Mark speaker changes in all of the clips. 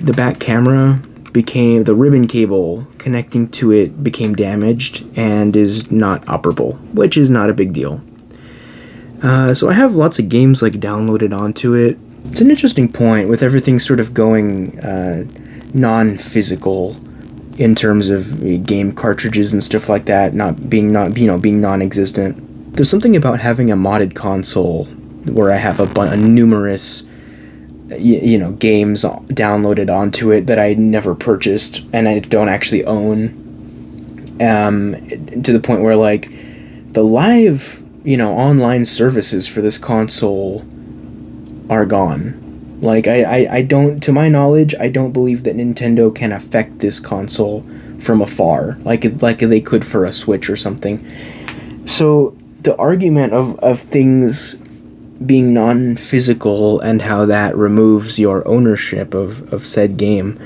Speaker 1: the back camera the ribbon cable connecting to it became damaged and is not operable, which is not a big deal. So I have lots of games like downloaded onto it. It's an interesting point with everything sort of going non-physical in terms of game cartridges and stuff like that being non-existent. There's something about having a modded console where I have numerous games downloaded onto it that I never purchased and I don't actually own, to the point where like the live online services for this console are gone. Like I don't, to my knowledge, I don't believe that Nintendo can affect this console from afar like they could for a Switch or something. So the argument of things being non-physical and how that removes your ownership of said game,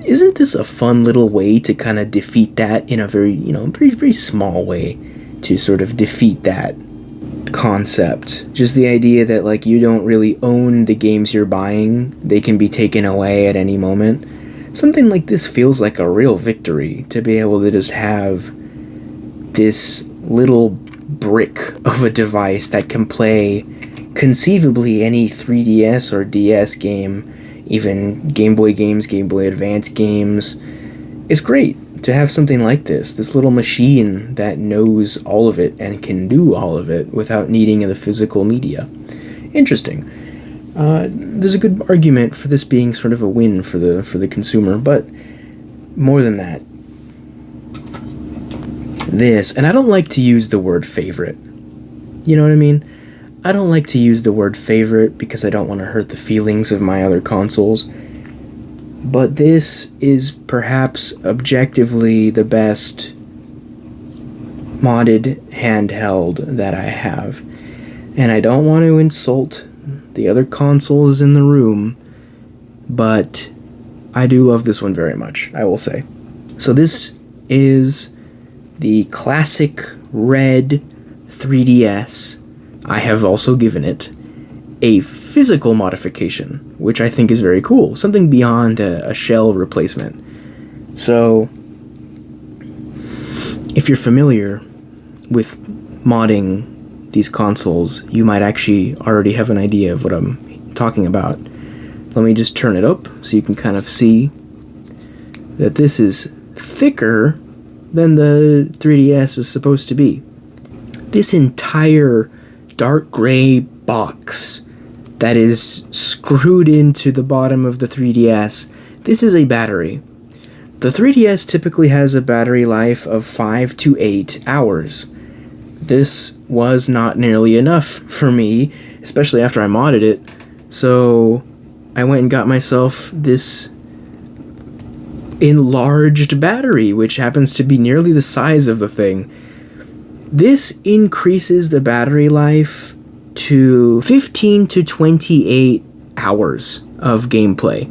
Speaker 1: isn't this a fun little way to kind of defeat that in a very, very, very small way, to sort of defeat that concept? Just the idea that like you don't really own the games you're buying, they can be taken away at any moment. Something like this feels like a real victory, to be able to just have this little brick of a device that can play conceivably any 3DS or DS game, even Game Boy games, Game Boy Advance games. It's great to have something like this little machine that knows all of it and can do all of it without needing the physical media. Interesting. There's a good argument for this being sort of a win for the consumer, but more than that, and I don't like to use the word favorite. You know what I mean? I don't like to use the word favorite because I don't want to hurt the feelings of my other consoles. But this is perhaps objectively the best modded handheld that I have. And I don't want to insult the other consoles in the room, but I do love this one very much, I will say. So this is the classic red 3DS. I have also given it a physical modification, which I think is very cool. Something beyond a shell replacement. So, if you're familiar with modding these consoles, you might actually already have an idea of what I'm talking about. Let me just turn it up so you can kind of see that this is thicker than the 3DS is supposed to be. This entire dark gray box that is screwed into the bottom of the 3DS, this is a battery. The 3DS typically has a battery life of 5 to 8 hours. This was not nearly enough for me, especially after I modded it, so I went and got myself this enlarged battery, which happens to be nearly the size of the thing. This increases the battery life to 15 to 28 hours of gameplay.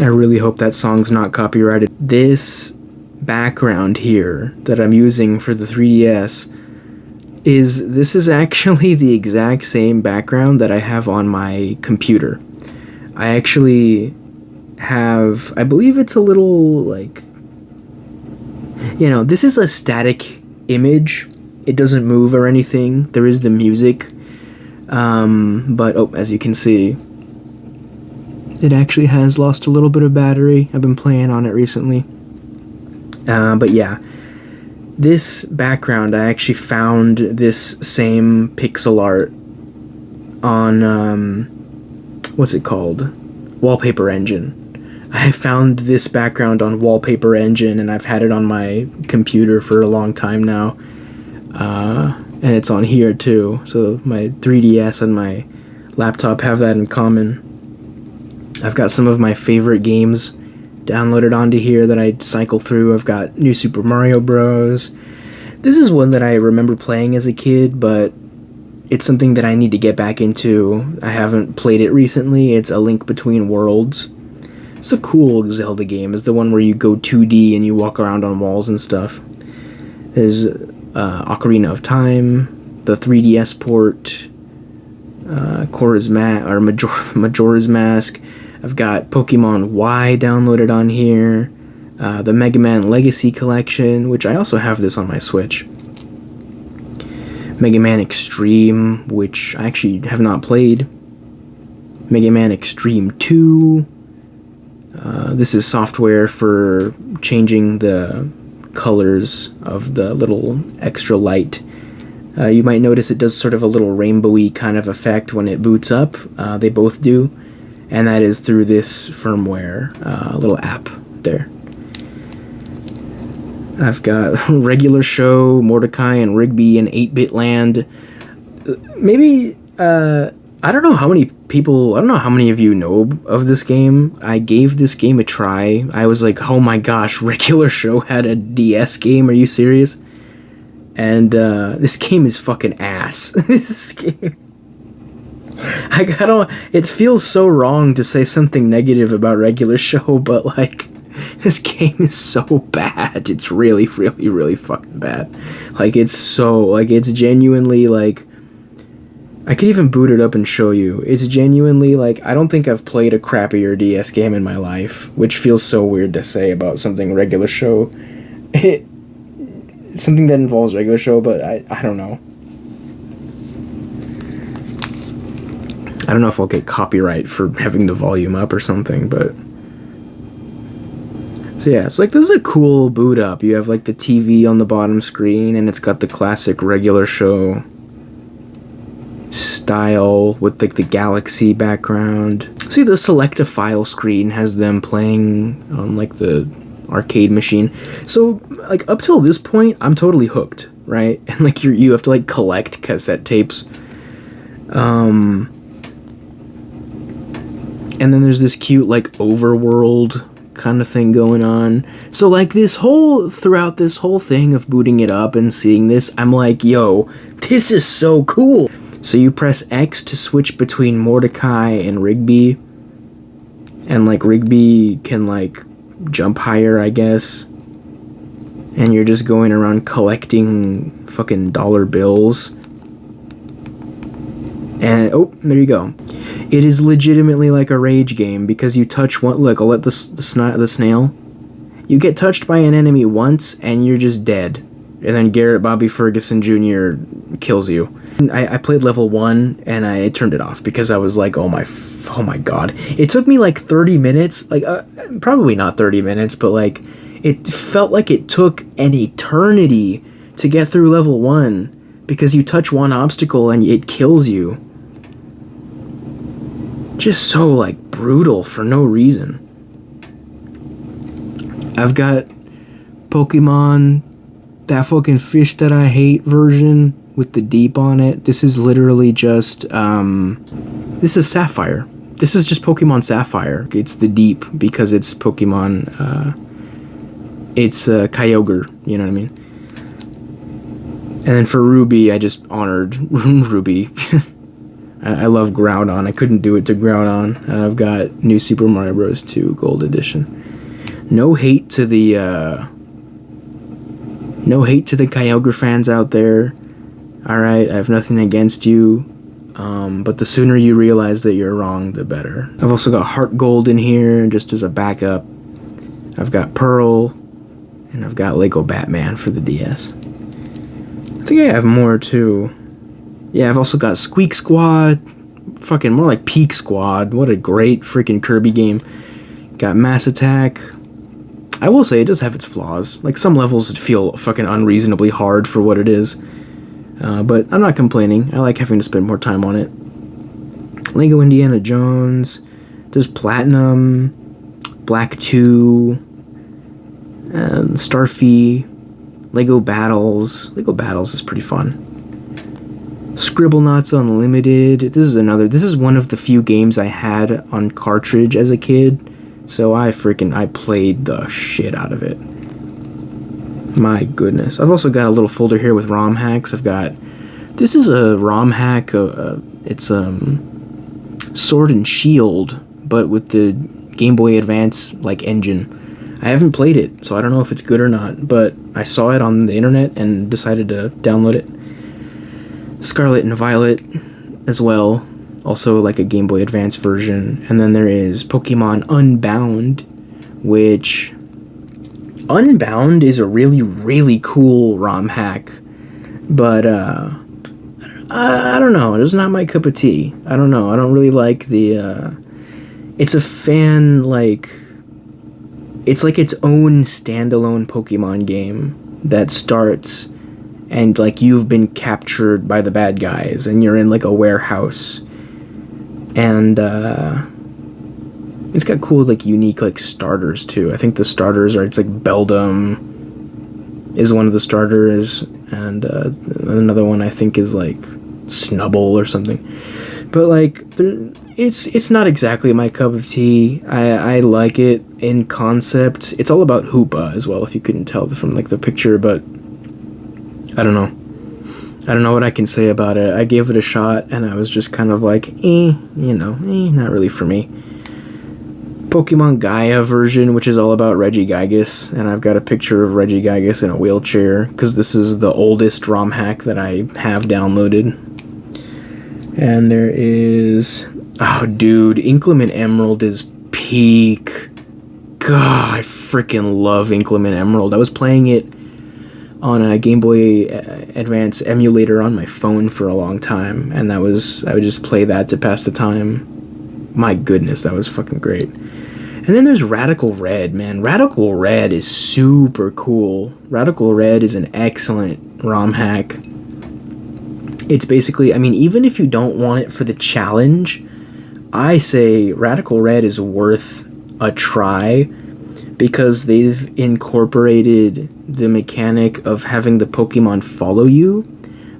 Speaker 1: I really hope that song's not copyrighted. This background here that I'm using for the 3DS this is actually the exact same background that I have on my computer. I actually have, I believe it's a little like, this is a static image. It doesn't move or anything. There is the music, but as you can see, it actually has lost a little bit of battery. I've been playing on it recently. But yeah, this background, I actually found this same pixel art on, what's it called? Wallpaper Engine. I found this background on Wallpaper Engine, and I've had it on my computer for a long time now. And it's on here too, so my 3DS and my laptop have that in common. I've got some of my favorite games downloaded onto here that I cycle through. I've got New Super Mario Bros. This is one that I remember playing as a kid, but it's something that I need to get back into. I haven't played it recently. It's A Link Between Worlds. It's a cool Zelda game. It's the one where you go 2D and you walk around on walls and stuff. There's Ocarina of Time, the 3DS port, Majora's Mask. I've got Pokemon Y downloaded on here. The Mega Man Legacy Collection, which I also have this on my Switch. Mega Man Extreme, which I actually have not played. Mega Man Extreme 2. This is software for changing the colors of the little extra light. You might notice it does sort of a little rainbowy kind of effect when it boots up. They both do. And that is through this firmware little app there. I've got Regular Show, Mordecai and Rigby, and 8-Bit Land. Maybe, I don't know how many of you know of this game. I gave this game a try. I was like, oh my gosh, Regular Show had a DS game, are you serious? And this game is fucking ass. This game... it feels so wrong to say something negative about Regular Show, but like... This game is so bad. It's really, really, really fucking bad. Like, it's genuinely, like... I could even boot it up and show you. It's genuinely, like, I don't think I've played a crappier DS game in my life, which feels so weird to say about something Regular Show. Something that involves Regular Show, but I don't know. I don't know if I'll get copyright for having the volume up or something, but... So yeah, it's like, this is a cool boot up. You have like the TV on the bottom screen, and it's got the classic Regular Show style with like the galaxy background. See, the select a file screen has them playing on like the arcade machine. So like up till this point, I'm totally hooked, right? And like you have to like collect cassette tapes. And then there's this cute like overworld kind of thing going on. So like throughout this whole thing of booting it up and seeing this, I'm like, yo, this is so cool. So you press X to switch between Mordecai and Rigby. And like Rigby can like jump higher, I guess. And you're just going around collecting fucking dollar bills. And oh, there you go. It is legitimately like a rage game because you touch one. Look, I'll let the snail. You get touched by an enemy once and you're just dead. And then Garrett Bobby Ferguson Jr. kills you. I played level 1 and I turned it off because I was like, oh my god. It took me like 30 minutes. Like probably not 30 minutes, but like it felt like it took an eternity to get through level 1 because you touch one obstacle and it kills you. Just so like brutal for no reason. I've got Pokemon, that fucking fish that I hate version with the deep on it. This is literally just this is Sapphire. This is just Pokemon Sapphire. It's the deep because it's Pokemon it's Kyogre, you know what I mean? And then for Ruby, I just honored Ruby. I love Groudon. I couldn't do it to Groudon. And I've got New Super Mario Bros. 2 Gold Edition. No hate to the Kyogre fans out there. Alright, I have nothing against you. But the sooner you realize that you're wrong, the better. I've also got Heart Gold in here, just as a backup. I've got Pearl. And I've got Lego Batman for the DS. I think I have more, too. Yeah, I've also got Squeak Squad, fucking more like Peak Squad. What a great freaking Kirby game. Got Mass Attack. I will say it does have its flaws. Like some levels feel fucking unreasonably hard for what it is. But I'm not complaining. I like having to spend more time on it. Lego Indiana Jones. There's Platinum, Black 2, Starfy, Lego Battles. Lego Battles is pretty fun. Scribblenauts Unlimited. This is one of the few games I had on cartridge as a kid, so I played the shit out of it. My goodness. I've also got a little folder here with ROM hacks. This is a ROM hack, it's Sword and Shield, but with the Game Boy Advance like engine. I haven't played it, so I don't know if it's good or not, but I saw it on the internet and decided to download it. Scarlet and Violet as well, also like a Game Boy Advance version. And then there is Pokemon Unbound, which Unbound is a really, really cool ROM hack, but I don't know, it's not my cup of tea. I don't know, I don't really like the it's a fan, like, it's like its own standalone Pokemon game that starts and like you've been captured by the bad guys and you're in like a warehouse, and it's got cool like unique like starters too. I think the starters are, it's like Beldum is one of the starters, and another one I think is like Snubble or something. But like it's not exactly my cup of tea. I like it in concept. It's all about Hoopa as well, if you couldn't tell from like the picture, but I don't know what I can say about it. I gave it a shot and I was just kind of like, not really for me. Pokemon Gaia version, which is all about Regigigas, and I've got a picture of Regigigas in a wheelchair because this is the oldest ROM hack that I have downloaded. And there is, oh dude, Inclement Emerald is peak. God, I freaking love Inclement Emerald. I was playing it on a Game Boy Advance emulator on my phone for a long time, and I would just play that to pass the time. My goodness, that was fucking great. And then there's Radical Red, man. Radical Red is super cool. Radical Red is an excellent ROM hack. It's basically, I mean, even if you don't want it for the challenge, I say Radical Red is worth a try, because they've incorporated the mechanic of having the Pokemon follow you,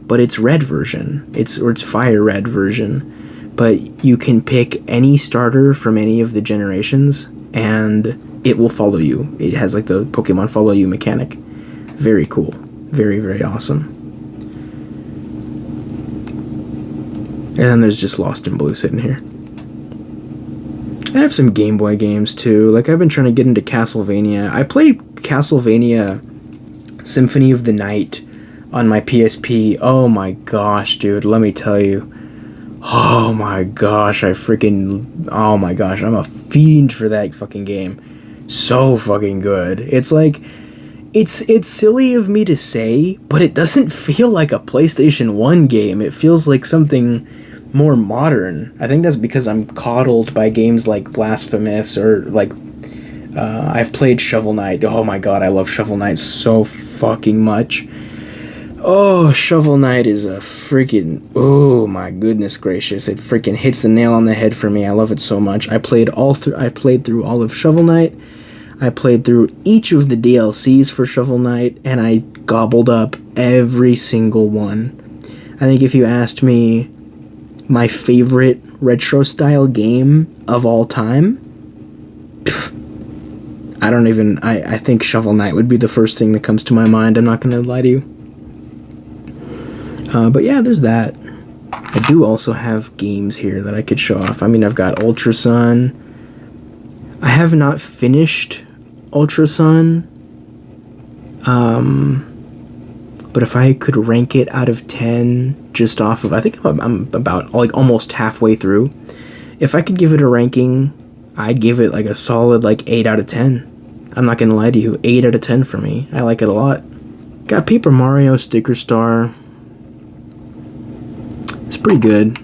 Speaker 1: but it's red version. It's Fire Red version. But you can pick any starter from any of the generations, and it will follow you. It has like the Pokemon follow you mechanic. Very cool. Very, very awesome. And then there's just Lost in Blue sitting here. I have some Game Boy games too. Like, I've been trying to get into Castlevania. I played Castlevania Symphony of the Night on my PSP. Oh my gosh, dude, let me tell you. Oh my gosh, oh my gosh, I'm a fiend for that fucking game. So fucking good. It's like, it's silly of me to say, but it doesn't feel like a PlayStation 1 game. It feels like something more modern. I think that's because I'm coddled by games like Blasphemous, or like I've played Shovel Knight. Oh my god, I love Shovel Knight so fucking much. Oh, Shovel Knight is a freaking, oh my goodness gracious, it freaking hits the nail on the head for me. I love it so much. I played through all of Shovel Knight. I played through each of the DLCs for Shovel Knight, and I gobbled up every single one. I think if you asked me my favorite retro-style game of all time, I think Shovel Knight would be the first thing that comes to my mind. I'm not going to lie to you. But yeah, there's that. I do also have games here that I could show off. I mean, I've got Ultra Sun. I have not finished Ultra Sun. But if I could rank it out of 10, just off of, I think I'm about like almost halfway through. If I could give it a ranking, I'd give it like a solid like 8 out of 10. I'm not gonna lie to you, 8 out of 10 for me. I like it a lot. Got Paper Mario Sticker Star. It's pretty good.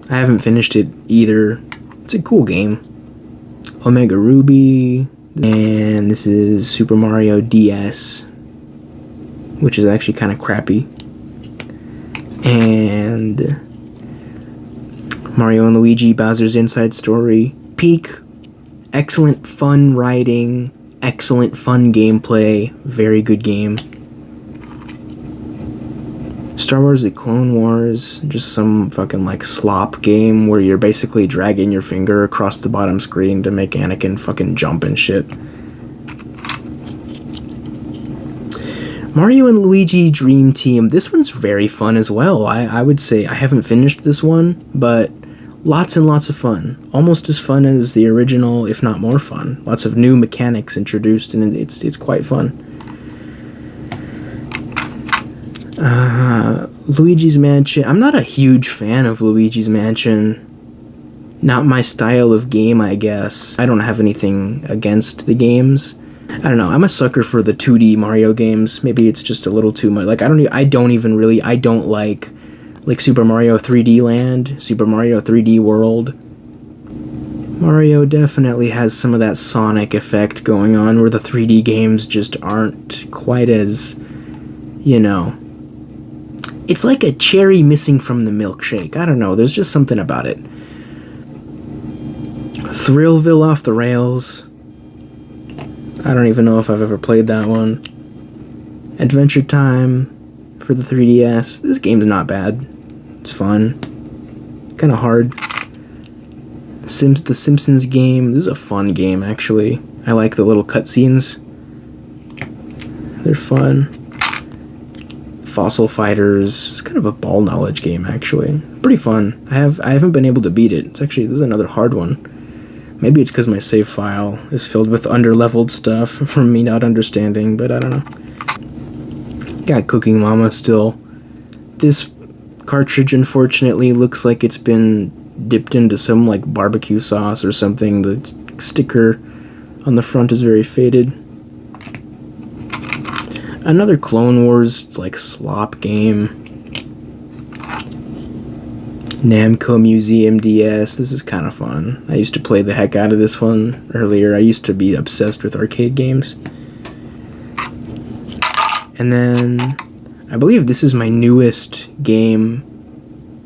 Speaker 1: I haven't finished it either. It's a cool game. Omega Ruby, and this is Super Mario DS, which is actually kind of crappy. And Mario and Luigi Bowser's Inside Story. Peak. Excellent fun writing. Excellent fun gameplay. Very good game. Star Wars The Clone Wars. Just some fucking like slop game where you're basically dragging your finger across the bottom screen to make Anakin fucking jump and shit. Mario and Luigi Dream Team. This one's very fun as well. I would say I haven't finished this one, but Lots and lots of fun. Almost as fun as the original, if not more fun. Lots of new mechanics introduced, and it's quite fun. Luigi's Mansion. I'm not a huge fan of Luigi's Mansion. Not my style of game, I guess. I don't have anything against the games. I don't know. I'm a sucker for the 2D Mario games. Maybe it's just a little too much. Like I don't like Super Mario 3D Land, Super Mario 3D World. Mario definitely has some of that Sonic effect going on where the 3D games just aren't quite as, it's like a cherry missing from the milkshake. I don't know. There's just something about it. Thrillville Off the Rails. I don't even know if I've ever played that one. Adventure Time for the 3DS. This game's not bad. It's fun. Kind of hard. The Simpsons game. This is a fun game, actually. I like the little cutscenes. They're fun. Fossil Fighters. It's kind of a ball knowledge game, actually. Pretty fun. I haven't been able to beat it. This is another hard one. Maybe it's because my save file is filled with under-leveled stuff from me not understanding, but I don't know. Got Cooking Mama still. This cartridge, unfortunately, looks like it's been dipped into some, barbecue sauce or something. The sticker on the front is very faded. Another Clone Wars, slop game. Namco Museum DS. This is kind of fun. I used to play the heck out of this one earlier. I used to be obsessed with arcade games. And then I believe this is my newest game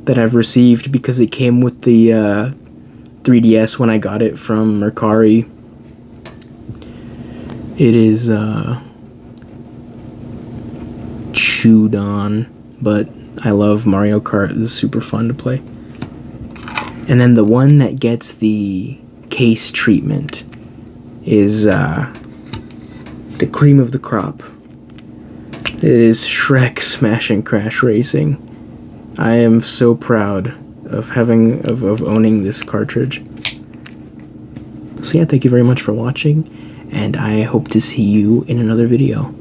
Speaker 1: that I've received because it came with the 3DS when I got it from Mercari. It is chewed on, but I love Mario Kart. This is super fun to play. And then the one that gets the case treatment is the cream of the crop. It is Shrek Smash and Crash Racing. I am so proud of owning this cartridge. So yeah, thank you very much for watching, and I hope to see you in another video.